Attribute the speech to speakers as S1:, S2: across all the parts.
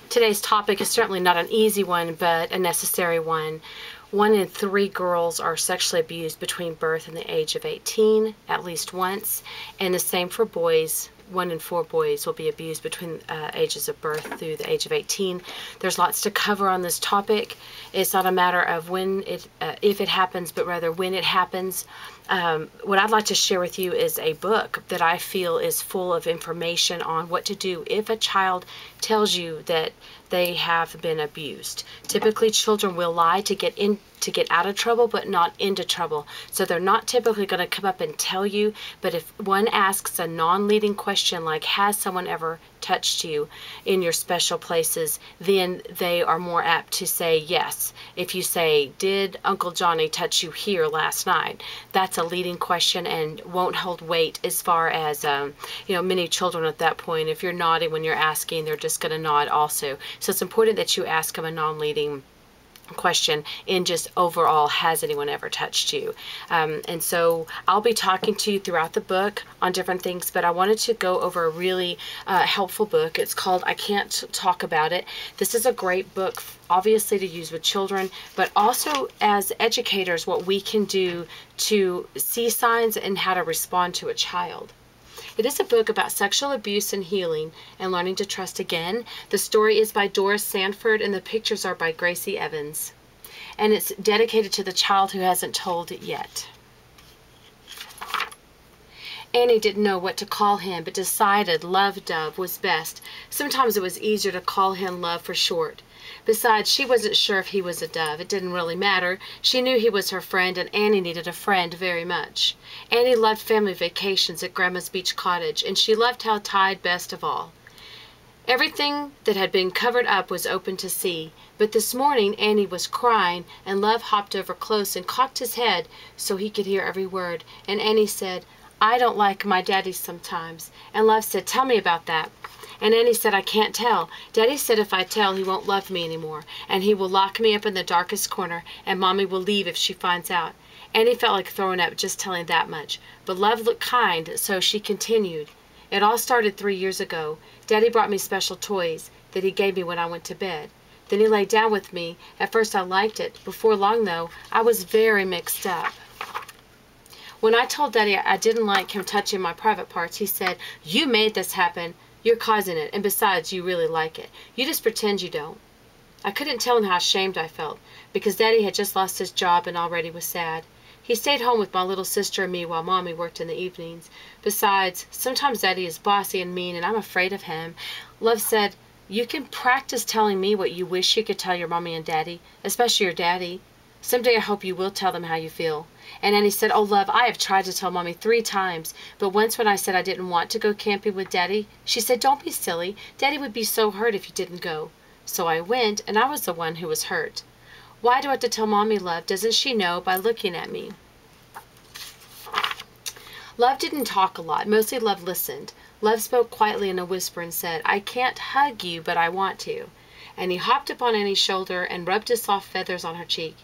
S1: Today's topic is certainly not an easy one, but a necessary one. 1 in 3 girls are sexually abused between birth and the age of 18 at least once, and the same for boys. 1 in 4 boys will be abused between ages of birth through the age of 18. There's lots to cover on this topic. It's not a matter of when if it happens, but rather when it happens. What I'd like to share with you is a book that I feel is full of information on what to do if a child tells you that they have been abused. Typically, children will lie to get out of trouble, but not into trouble. So they're not typically going to come up and tell you, but if one asks a non-leading question like, has someone ever touched you in your special places, then they are more apt to say yes. If you say, did Uncle Johnny touch you here last night? That's a leading question and won't hold weight as far as, many children at that point, if you're nodding when you're asking, they're just going to nod also. So it's important that you ask them a non-leading question in just overall, has anyone ever touched you? And so I'll be talking to you throughout the book on different things, but I wanted to go over a really helpful book. It's called I Can't Talk About It. This is a great book, obviously, to use with children, but also as educators, what we can do to see signs and how to respond to a child. It is a book about sexual abuse and healing and learning to trust again. The story is by Doris Sanford and the pictures are by Gracie Evans. And it's dedicated to the child who hasn't told it yet. Annie didn't know what to call him, but decided Love Dove was best. Sometimes it was easier to call him Love for short. Besides, she wasn't sure if he was a dove. It didn't really matter. She knew he was her friend, and Annie needed a friend very much. Annie loved family vacations at Grandma's beach cottage, and she loved how Tide best of all. Everything that had been covered up was open to see, but this morning Annie was crying, and Love hopped over close and cocked his head so he could hear every word, and Annie said, I don't like my daddy sometimes. And Love said, tell me about that. And Annie said, I can't tell. Daddy said if I tell, he won't love me anymore, and he will lock me up in the darkest corner, and Mommy will leave if she finds out. Annie felt like throwing up just telling that much, but Love looked kind, so she continued. It all started 3 years ago. Daddy brought me special toys that he gave me when I went to bed. Then he lay down with me. At first I liked it. Before long, though, I was very mixed up. When I told Daddy I didn't like him touching my private parts, he said, you made this happen. You're causing it, and besides, you really like it. You just pretend you don't. I couldn't tell him how ashamed I felt, because Daddy had just lost his job and already was sad. He stayed home with my little sister and me while Mommy worked in the evenings. Besides, sometimes Daddy is bossy and mean, and I'm afraid of him. Love said, you can practice telling me what you wish you could tell your Mommy and Daddy, especially your Daddy. Someday I hope you will tell them how you feel. And Annie said, oh, Love, I have tried to tell Mommy 3 times, but once when I said I didn't want to go camping with Daddy, she said, don't be silly. Daddy would be so hurt if you didn't go. So I went, and I was the one who was hurt. Why do I have to tell Mommy, Love? Doesn't she know by looking at me? Love didn't talk a lot. Mostly Love listened. Love spoke quietly in a whisper and said, I can't hug you, but I want to. And he hopped up on Annie's shoulder and rubbed his soft feathers on her cheek.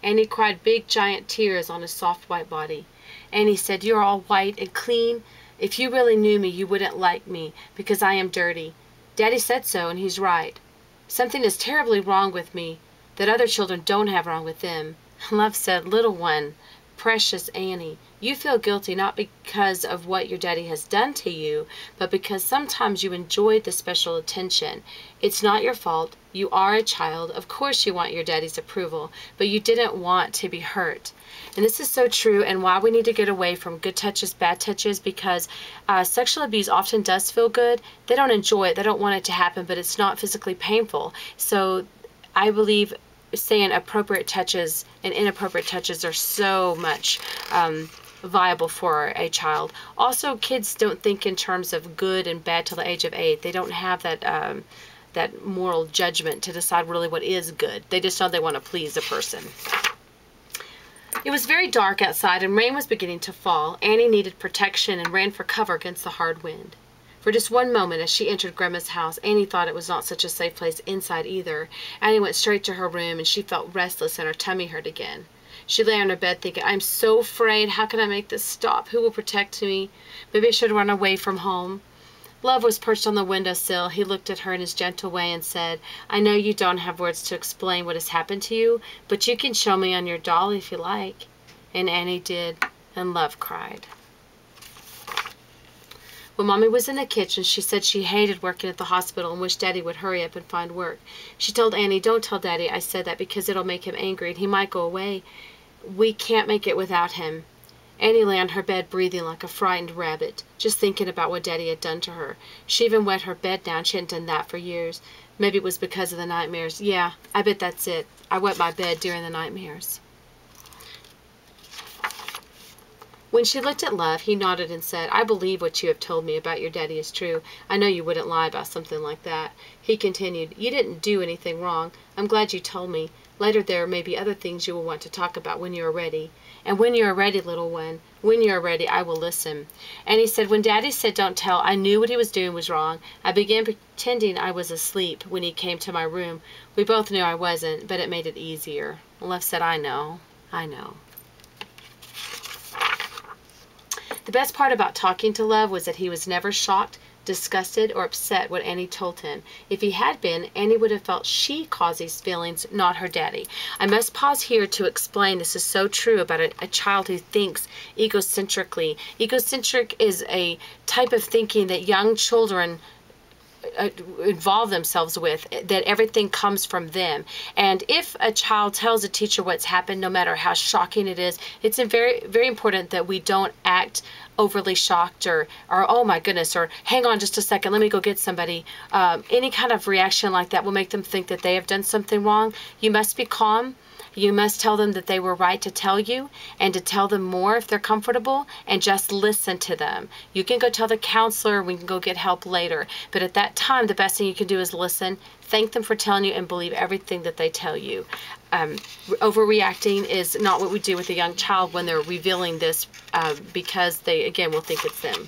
S1: Annie cried big giant tears on his soft white body. Annie said, you're all white and clean. If you really knew me, you wouldn't like me, because I am dirty. Daddy said so, and he's right. Something is terribly wrong with me that other children don't have wrong with them. Love said, little one, precious Annie, you feel guilty not because of what your daddy has done to you, but because sometimes you enjoyed the special attention. It's not your fault. You are a child. Of course you want your daddy's approval, but you didn't want to be hurt. And this is so true, and why we need to get away from good touches, bad touches, because sexual abuse often does feel good. They don't enjoy it. They don't want it to happen, but it's not physically painful. So I believe saying appropriate touches and inappropriate touches are so much viable for a child. Also, kids don't think in terms of good and bad till the age of 8. They don't have that moral judgment to decide really what is good. They just know they want to please a person. It was very dark outside and rain was beginning to fall. Annie needed protection and ran for cover against the hard wind. For just one moment as she entered Grandma's house, Annie thought it was not such a safe place inside either. Annie went straight to her room and she felt restless and her tummy hurt again. She lay on her bed thinking, I'm so afraid. How can I make this stop? Who will protect me? Maybe I should run away from home. Love was perched on the windowsill. He looked at her in his gentle way and said, "I know you don't have words to explain what has happened to you, but you can show me on your doll if you like." And Annie did, and Love cried. When Mommy was in the kitchen, she said she hated working at the hospital and wished Daddy would hurry up and find work. She told Annie, "Don't tell Daddy I said that because it'll make him angry and he might go away. We can't make it without him." Annie lay on her bed breathing like a frightened rabbit, just thinking about what Daddy had done to her. She even wet her bed down. She hadn't done that for years. Maybe it was because of the nightmares. Yeah, I bet that's it. I wet my bed during the nightmares. When she looked at Love, he nodded and said, "I believe what you have told me about your daddy is true. I know you wouldn't lie about something like that." He continued, "You didn't do anything wrong. I'm glad you told me. Later there may be other things you will want to talk about when you are ready. And when you are ready, little one, when you are ready, I will listen." And he said, "When Daddy said don't tell, I knew what he was doing was wrong. I began pretending I was asleep when he came to my room. We both knew I wasn't, but it made it easier." Love said, "I know. I know." The best part about talking to Love was that he was never shocked, disgusted, or upset when Annie told him. If he had been, Annie would have felt she caused these feelings, not her daddy. I must pause here to explain this is so true about a child who thinks egocentrically. Egocentric is a type of thinking that young children involve themselves with, that everything comes from them. And if a child tells a teacher what's happened, no matter how shocking it is, it's very, very important that we don't act overly shocked or oh my goodness, or hang on just a second, let me go get somebody. Any kind of reaction like that will make them think that they have done something wrong. You must be calm. You must tell them that they were right to tell you, and to tell them more if they're comfortable, and just listen to them. You can go tell the counselor, we can go get help later, but at that time the best thing you can do is listen, thank them for telling you, and believe everything that they tell you. Overreacting is not what we do with a young child when they're revealing this, because they, again, will think it's them.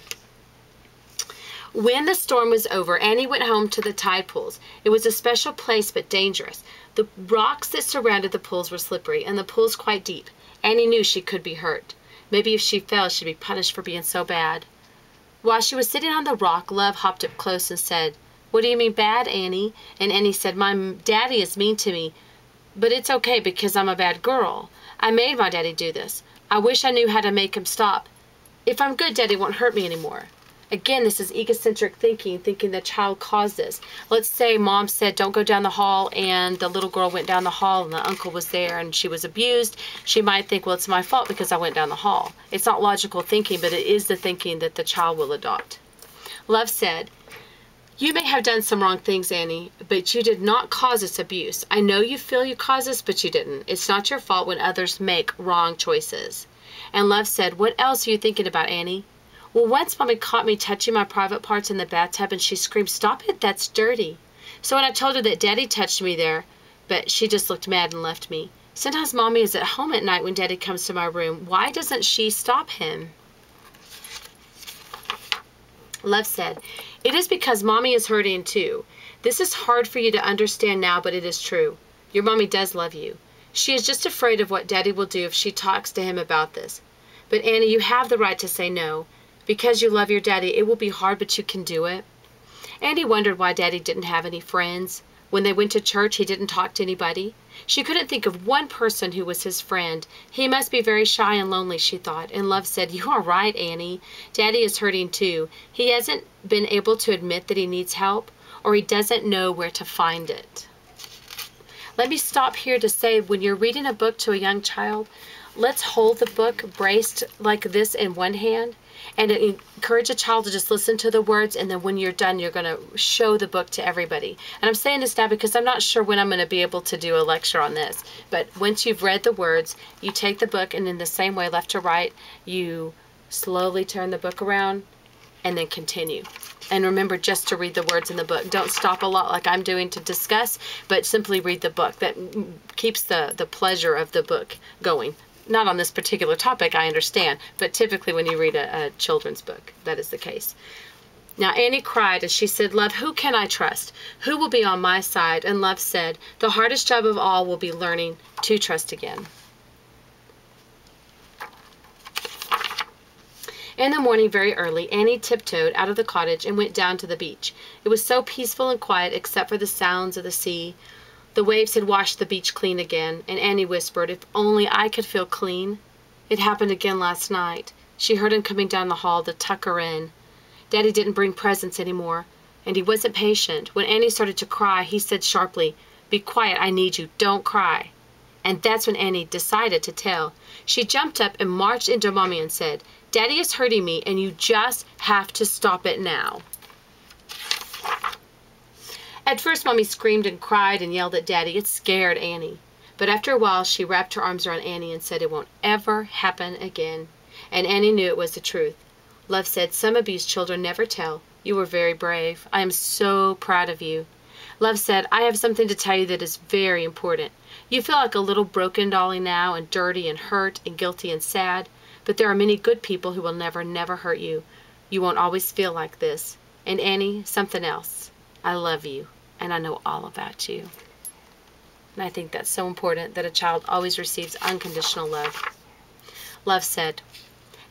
S1: When the storm was over, Annie went home to the tide pools. It was a special place, but dangerous. The rocks that surrounded the pools were slippery, and the pools quite deep. Annie knew she could be hurt. Maybe if she fell, she'd be punished for being so bad. While she was sitting on the rock, Love hopped up close and said, "What do you mean bad, Annie?" And Annie said, "My daddy is mean to me, but it's okay because I'm a bad girl. I made my daddy do this. I wish I knew how to make him stop. If I'm good, Daddy won't hurt me anymore." Again, this is egocentric thinking, thinking the child caused this. Let's say Mom said, "Don't go down the hall," and the little girl went down the hall and the uncle was there and she was abused. She might think, well, it's my fault because I went down the hall. It's not logical thinking, but it is the thinking that the child will adopt. Love said, "You may have done some wrong things, Annie, but you did not cause this abuse. I know you feel you caused this, but you didn't. It's not your fault when others make wrong choices." And Love said, "What else are you thinking about, Annie?" "Well, once Mommy caught me touching my private parts in the bathtub and she screamed, 'Stop it, that's dirty.' So when I told her that Daddy touched me there, but she just looked mad and left me. Sometimes Mommy is at home at night when Daddy comes to my room. Why doesn't she stop him?" Love said, "It is because Mommy is hurting too. This is hard for you to understand now, but it is true. Your Mommy does love you. She is just afraid of what Daddy will do if she talks to him about this. But Annie, you have the right to say no. Because you love your daddy, it will be hard, but you can do it." Annie wondered why Daddy didn't have any friends. When they went to church, he didn't talk to anybody. She couldn't think of one person who was his friend. He must be very shy and lonely, she thought. And Love said, "You are right, Annie. Daddy is hurting too. He hasn't been able to admit that he needs help, or he doesn't know where to find it." Let me stop here to say, when you're reading a book to a young child, let's hold the book braced like this in one hand and encourage a child to just listen to the words, and then when you're done, you're going to show the book to everybody. And I'm saying this now because I'm not sure when I'm going to be able to do a lecture on this. But once you've read the words, you take the book, and in the same way, left to right, you slowly turn the book around and then continue. And remember just to read the words in the book. Don't stop a lot like I'm doing to discuss, but simply read the book. That keeps the pleasure of the book going. Not on this particular topic, I understand, but typically when you read a children's book, that is the case. Now Annie cried and she said, "Love, who can I trust? Who will be on my side?" And Love said, "The hardest job of all will be learning to trust again." In the morning, very early, Annie tiptoed out of the cottage and went down to the beach. It was so peaceful and quiet except for the sounds of the sea. The waves had washed the beach clean again, and Annie whispered, "If only I could feel clean." It happened again last night. She heard him coming down the hall to tuck her in. Daddy didn't bring presents anymore, and he wasn't patient. When Annie started to cry, he said sharply, "Be quiet, I need you. Don't cry." And that's when Annie decided to tell. She jumped up and marched into Mommy and said, "Daddy is hurting me, and you just have to stop it now." At first, Mommy screamed and cried and yelled at Daddy. It scared Annie. But after a while, she wrapped her arms around Annie and said, "It won't ever happen again." And Annie knew it was the truth. Love said, "Some abused children never tell. You were very brave. I am so proud of you." Love said, "I have something to tell you that is very important. You feel like a little broken dolly now, and dirty and hurt and guilty and sad. But there are many good people who will never, never hurt you. You won't always feel like this. And Annie, something else. I love you, and I know all about you." And I think that's so important, that a child always receives unconditional love. Love said,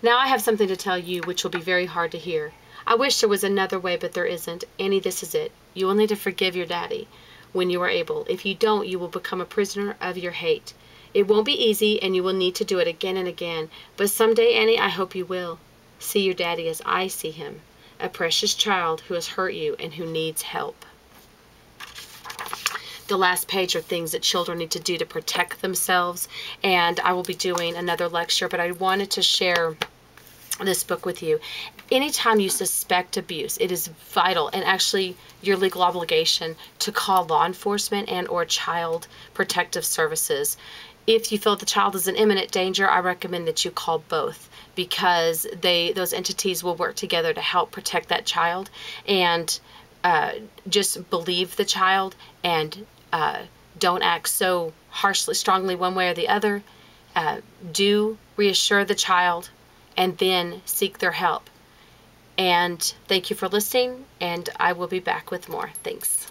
S1: "Now I have something to tell you which will be very hard to hear. I wish there was another way, but there isn't. Annie, this is it. You will need to forgive your daddy when you are able. If you don't, you will become a prisoner of your hate. It won't be easy, and you will need to do it again and again. But someday, Annie, I hope you will. See your daddy as I see him, a precious child who has hurt you and who needs help." The last page are things that children need to do to protect themselves, and I will be doing another lecture, but I wanted to share this book with you. Anytime you suspect abuse, it is vital and actually your legal obligation to call law enforcement and or child protective services. If you feel the child is in imminent danger, I recommend that you call both, because those entities will work together to help protect that child. And just believe the child, and don't act so harshly, strongly one way or the other. Do reassure the child, and then seek their help. And thank you for listening, and I will be back with more. Thanks.